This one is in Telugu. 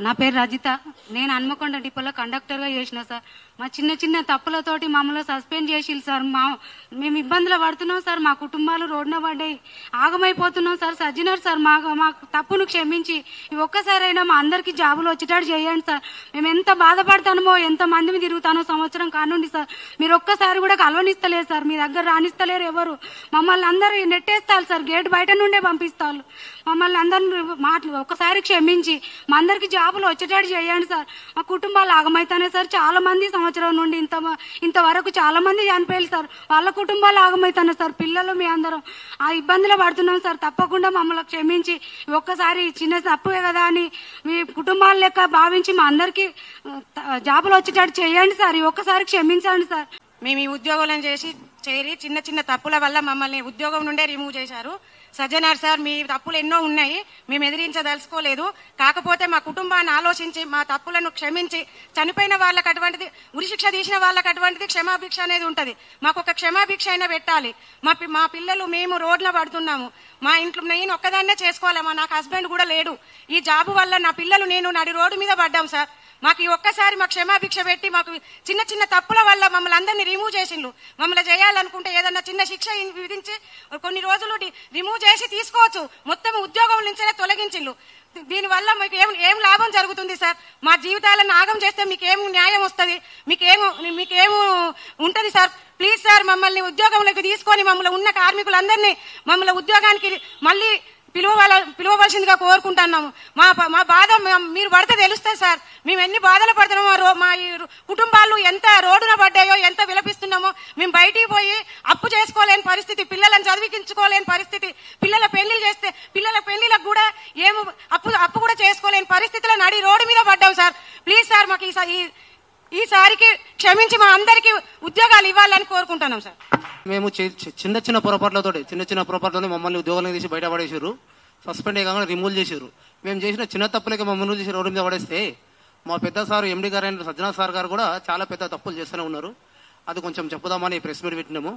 నా పేరు రజిత. నేను హన్మకొండ డిపోలో కండక్టర్గా చేసిన సార్. మా చిన్న చిన్న తప్పులతోటి మమ్మల్ని సస్పెండ్ చేసిల్లు సార్. మేము ఇబ్బందులు పడుతున్నాం సార్. మా కుటుంబాలు రోడ్డున పడ్డాయి, ఆగమైపోతున్నాం సార్. సజ్జనర్ సార్ మా తప్పును క్షమించి ఒక్కసారైనా మా అందరికీ జాబులు వచ్చేటట్టు చేయండి సార్. మేము ఎంత బాధపడతానో, ఎంత మందిని తిరుగుతానో సంవత్సరం కానుండి సార్. మీరు ఒక్కసారి కూడా కలవనిస్తలేరు సార్. మీ దగ్గర రాణిస్తలేరు ఎవరు. మమ్మల్ని అందరూ నెట్టేస్తారు సార్. గేట్ బయట నుండే పంపిస్తారు. మమ్మల్ని అందరిని ఒక్కసారి క్షమించి మా అందరికి జాబులు వచ్చేటట్టు చేయండి సార్. మా కుటుంబాలు ఆగమైతానే సార్. చాలా మంది సంవత్సరం నుండి ఇంతవరకు చాలా మంది చనిపోయారు సార్. వాళ్ళ కుటుంబాలు ఆగమైతానే సార్. పిల్లలు మీ అందరం ఆ ఇబ్బందులు పడుతున్నాం సార్. తప్పకుండా మమ్మల్ని క్షమించి ఒక్కసారి చిన్న తప్పుే కదా అని మీ కుటుంబాల లెక్క భావించి మా అందరికి జాబులు వచ్చేటట్టు చేయండి సార్. ఒక్కసారి క్షమించండి సార్. మేము ఈ ఉద్యోగాలను చేరి చిన్న చిన్న తప్పుల వల్ల మమ్మల్ని ఉద్యోగం నుండే రిమూవ్ చేశారు. సజ్జనార్ సార్, మీ తప్పులు ఎన్నో ఉన్నాయి, మేము ఎదిరించదలుచుకోలేదు. కాకపోతే మా కుటుంబాన్ని ఆలోచించి మా తప్పులను క్షమించి చనిపోయిన వాళ్ళకి అటువంటిది, ఉరిశిక్ష తీసిన వాళ్ళకి అటువంటిది క్షమాభిక్ష అనేది ఉంటది. మాకు ఒక క్షమాభిక్ష అయినా పెట్టాలి. మా పిల్లలు మేము రోడ్ల పడుతున్నాము. మా ఇంట్లో నేను ఒక్కదాన్నే చేసుకోవాలమ్మా. నాకు హస్బెండ్ కూడా లేడు. ఈ జాబు వల్ల నా పిల్లలు నేను నడి రోడ్డు మీద పడ్డాం సార్. మాకు ఈ ఒక్కసారి మాకు క్షమాభిక్ష పెట్టి మాకు చిన్న చిన్న తప్పుల వల్ల మమ్మల్ని అందరినీ రిమూవ్ చేసిండ్రు. మమ్మల్ని చేయాలనుకుంటే ఏదన్నా చిన్న శిక్ష విధించి కొన్ని రోజులు రిమూవ్ చేసి తీసుకోవచ్చు. మొత్తం ఉద్యోగం నుంచే తొలగించిండ్రు. దీనివల్ల మీకు ఏం లాభం జరుగుతుంది సార్? మా జీవితాలను ఆగం చేస్తే మీకేం న్యాయం వస్తుంది? మీకేము ఉంటది సార్? ప్లీజ్ సార్, మమ్మల్ని ఉద్యోగంలోకి తీసుకొని మమ్మల్ని ఉన్న కార్మికులందరినీ మమ్మల్ని ఉద్యోగానికి మళ్ళీ పిలువవలసిందిగా కోరుకుంటున్నాము. మా బాధ మీరు పడితే తెలుస్తాయి సార్. మేము ఎన్ని బాధలు పడుతున్నామో, మా ఈ కుటుంబాలు ఎంత రోడ్డున పడ్డాయో, ఎంత విలపిస్తున్నామో. మేము బయటికి పోయి అప్పు చేసుకోలేని పరిస్థితి, పిల్లలను చదివించుకోలేని పరిస్థితి, పిల్లల పెళ్లిళ్ళు చేస్తే పిల్లల పెళ్లిలకు కూడా అప్పు కూడా చేసుకోలేని పరిస్థితిలో నడి రోడ్డు మీద పడ్డాం సార్. ప్లీజ్ సార్, మాకు ఈసారికి క్షమించి మా అందరికి ఉద్యోగాలు ఇవ్వాలని కోరుకుంటున్నాం సార్. మేము చిన్న పొరపాట్లతో మమ్మల్ని ఉద్యోగాలను తీసి బయట పడేసారు. సస్పెండ్ అయ్యగా రిమూవ్ చేశారు. మేము చేసిన చిన్న తప్పులకి మమ్మల్ని చేసి రోడ్డు మీద పడేస్తే మా పెద్ద సార్ ఎండి గారు అయిన సజ్జనా సార్ గారు కూడా చాలా పెద్ద తప్పులు చేస్తూనే ఉన్నారు. అది కొంచెం చెప్పుదామని ప్రెస్ మీట్ పెట్టినాము.